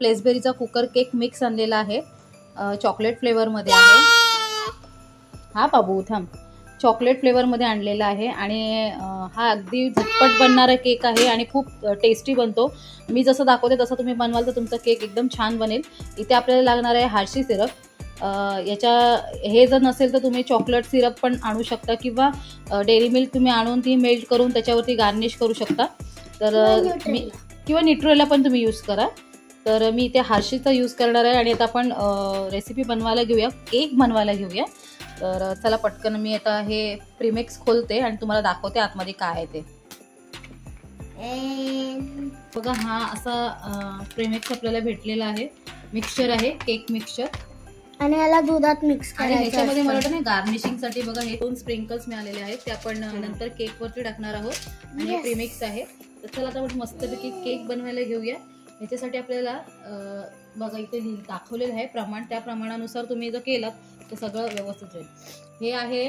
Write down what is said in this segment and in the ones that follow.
प्लेसबेरीचा cooker cake mix आणलेला आहे, chocolate फ्लेवरमध्ये आहे। हा बाबू थांब, चॉकलेट फ्लेवरमध्ये आणलेला आहे आणि हा अगदी झटपट बनणारा केक आहे आणि खूप टेस्टी बनतो। मी जसं दाखवते तसं तुम्ही बनवाल तर तुमचा केक एकदम छान बनेल। इथे आपल्याला लागणार आहे हर्शी सिरप। हे जर नसेल तर तुम्ही चॉकलेट सिरप पण आणू शकता किंवा डेअरी मिल्क तुम्ही आणून ती मेल्ट करून त्याच्यावरती गार्निश करू शकता। तर मी किंवा न्यूट्रेला पण तुम्ही यूज करा। तर मी इथे हर्शीचा यूज करणार आहे आणि आता आपण रेसिपी बनवायला घेऊया, केक बनवायला घेऊया। तर चला पटकन मी आता हे प्रीमिक्स खोलते आणि तुम्हाला दाखवते आतमध्ये काय आहे ते। बघा हा असा प्रीमिक्स आपल्याला भेटलेला आहे, मिक्सचर आहे, केक मिक्सचर आणि याला दुधात मिक्स करायचं। आणि ह्याच्यामध्ये मला वाटतं ना गार्निशिंगसाठी बघा हे 2 स्प्रिंकल्स मिळालेले आहेत, ते आपण नंतर केक वरती टाकणार आहोत आणि प्रीमिक्स आहे। तर चला आता आपण मस्तपैकी केक बनवायला घेऊया। याच्यासाठी आपल्याला बघा इथे दाखवलेलं आहे प्रमाण, त्या प्रमाणानुसार तुम्ही जर केलात तर सगळं व्यवस्थित होईल। हे आहे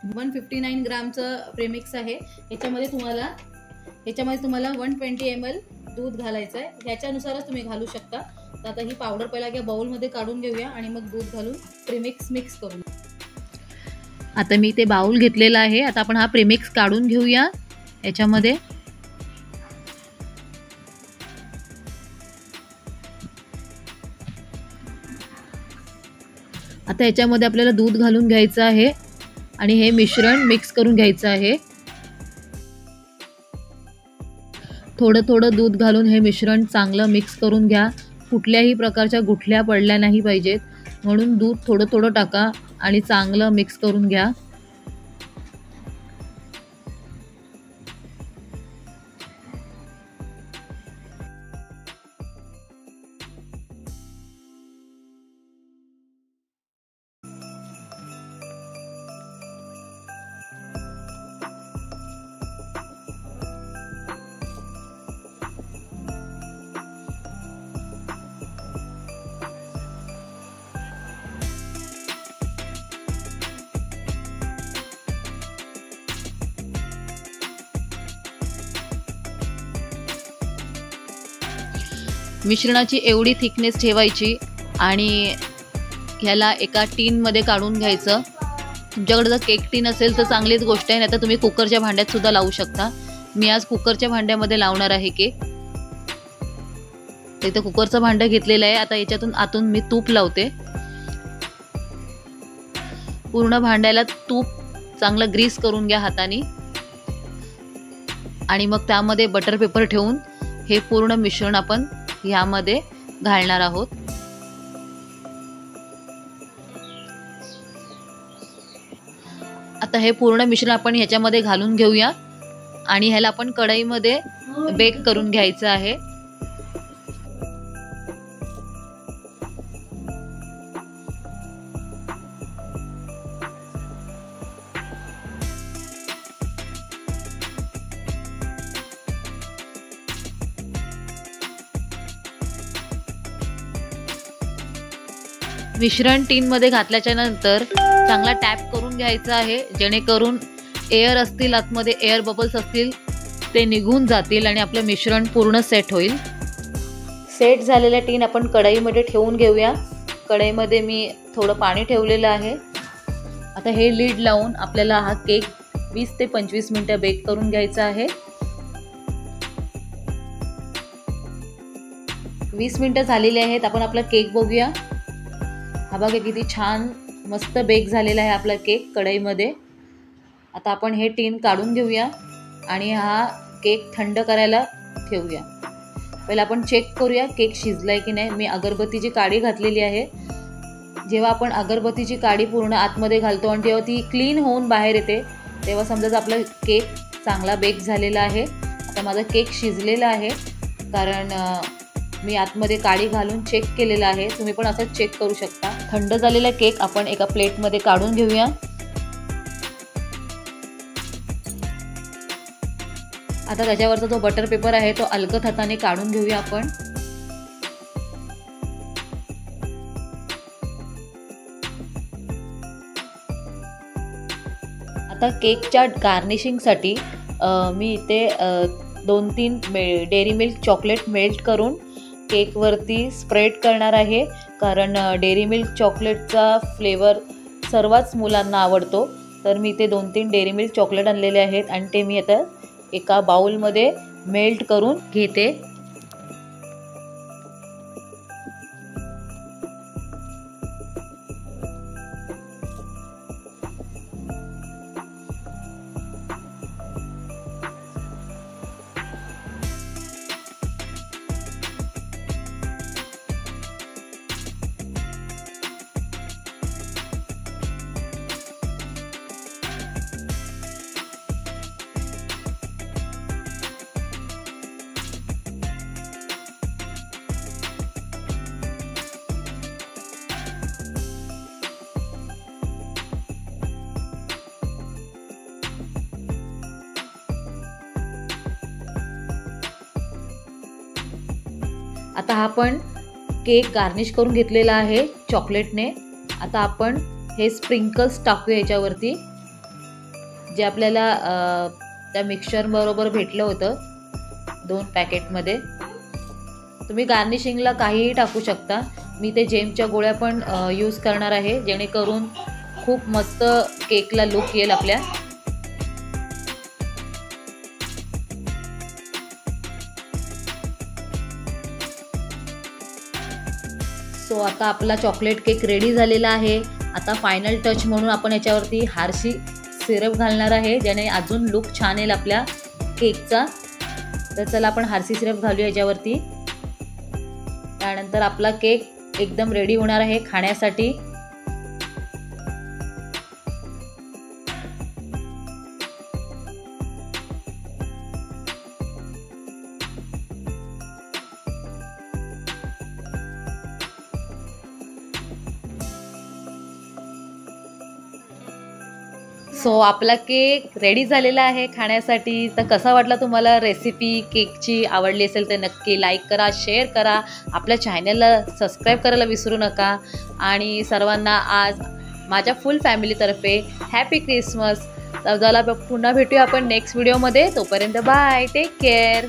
159 ग्रामचं प्रीमिक्स आहे। याच्यामध्ये तुम्हाला 120 ml दूध घालायचं आहे, ह्याच्यानुसारच तुम्ही घालू शकता। तर आता ही पावडर पहिला घ्या, बाउलमध्ये काढून घेऊया आणि मग दूध घालून प्रीमिक्स मिक्स करून। आता मी ते बाउल घेतलेला आहे, आता आपण हा प्रीमिक्स काढून घेऊया याच्यामध्ये। आता याच्यामध्ये आपल्याला दूध घालून घ्यायचं आहे आणि हे मिश्रण मिक्स करून घ्यायचं आहे। थोडं थोडं दूध घालून हे मिश्रण चांगलं मिक्स करून घ्या। कुठल्याही प्रकारच्या गुठल्या पडल्या नाही पाहिजेत, म्हणून दूध थोडं थोडं टाका आणि चांगलं मिक्स करून घ्या। मिश्रणाची एवढी थिकनेस ठेवायची आणि ह्याला एका टीनमध्ये काढून घ्यायचं। तुमच्याकडे जर केक टीन असेल तर चांगलीच गोष्ट आहे, नाही तर तुम्ही कुकरच्या भांड्यात सुद्धा लावू शकता। मी आज कुकरच्या भांड्यामध्ये लावणार आहे केक। इथं कुकरचं भांडं घेतलेलं आहे, आता याच्यातून आतून मी तूप लावते। पूर्ण भांड्याला तूप चांगलं ग्रीस करून घ्या हाताने आणि मग त्यामध्ये बटर पेपर ठेवून हे पूर्ण मिश्रण आपण यामध्ये घालणार आहोत। आता हे पूर्ण मिश्रण आपण ह्याच्यामध्ये घालून घेऊया आणि ह्याला आपण कढईमध्ये बेक करून घ्यायचं आहे। मिश्रण टीनमध्ये घातल्याच्या नंतर चांगला टॅप करून घ्यायचा आहे, जेणेकरून एअर असतील आतमध्ये, एअर बबल्स असतील ते निघून जातील आणि आपलं मिश्रण पूर्ण सेट होईल। सेट झालेल्या टीन आपण कढईमध्ये ठेवून घेऊया। कढईमध्ये मी थोडं पाणी ठेवलेलं आहे। आता हे लीड लावून आपल्याला हा केक 20 ते 25 मिनिटं बेक करून घ्यायचा आहे। 20 मिनिटं झालेली आहेत, आपण आपला केक बघूया। हा बघा किती छान मस्त बेक झालेला आहे आपला केक कढईमध्ये। आता आपण हे टीन काढून घेऊया आणि हा केक थंड करायला ठेवूया। पहिला आपण चेक करूया केक शिजलाय की नाही। मी अगरबत्तीची काडी घातलेली आहे। जेव्हा आपण अगरबत्तीची काडी पूर्ण आतमध्ये घालतो आणि तेव्हा ती क्लीन होऊन बाहेर येते, तेव्हा समजा आपला केक चांगला बेक झालेला आहे। आता माझा केक शिजलेला आहे, कारण मी आतमध्ये काडी घालून चेक केलेला आहे। तुम्ही पण असं चेक करू शकता। थंड झालेला केक आपण एका प्लेटमध्ये काढून घेऊया। आता त्याच्यावरचा जो बटर पेपर आहे तो अलगद हाताने काढून घेऊया आपण। आता केकच्या गार्निशिंगसाठी मी इथे 2-3 डेअरी मिल्क चॉकलेट मेल्ट करून केकवरती स्प्रेड करणार आहे, कारण डेअरी मिल्क चॉकलेटचा फ्लेवर सर्वच मुलांना आवडतो. तर मी ते 2-3 डेअरी मिल्क चॉकलेट आणलेले आहेत आणि ते मी आता एका बाउलमध्ये मेल्ट करून घेते. आता आपण केक गार्निश करून घेतलेला आहे चॉकलेटने. आता आपण हे स्प्रिंकल्स टाकूया याच्यावरती, जे आपल्याला त्या मिक्सचर बरोबर भेटलं होतं 2 पॅकेटमध्ये. तुम्ही गार्निशिंगला काहीही टाकू शकता. मी ते जेमच्या गोळ्या पण यूज करणार आहे, जेणेकरून खूप मस्त केकला लुक येईल आपल्या. सो आता आपला चॉकलेट केक रेडी झालेला आहे. आता फायनल टच म्हणून आपण याच्यावरती हार्शी सिरप घालणार आहे, ज्याने अजून लुक छान येईल आपल्या केकचा. तर चला आपण हार्शी सिरप घालूया याच्यावरती. त्यानंतर आपला केक एकदम रेडी होणार आहे खाण्यासाठी. सो आपला केक रेडी झालेला आहे खाण्यासाठी. तर कसा वाटला तुम्हाला रेसिपी केकची? आवडली असेल तर नक्की लाईक करा, शेअर करा, आपल्या चॅनलला सबस्क्राईब करायला विसरू नका. आणि सर्वांना आज माझ्या फुल फॅमिलीतर्फे हॅपी क्रिसमस. तर पुन्हा भेटूया आपण नेक्स्ट व्हिडिओमध्ये. तोपर्यंत बाय, टेक केअर.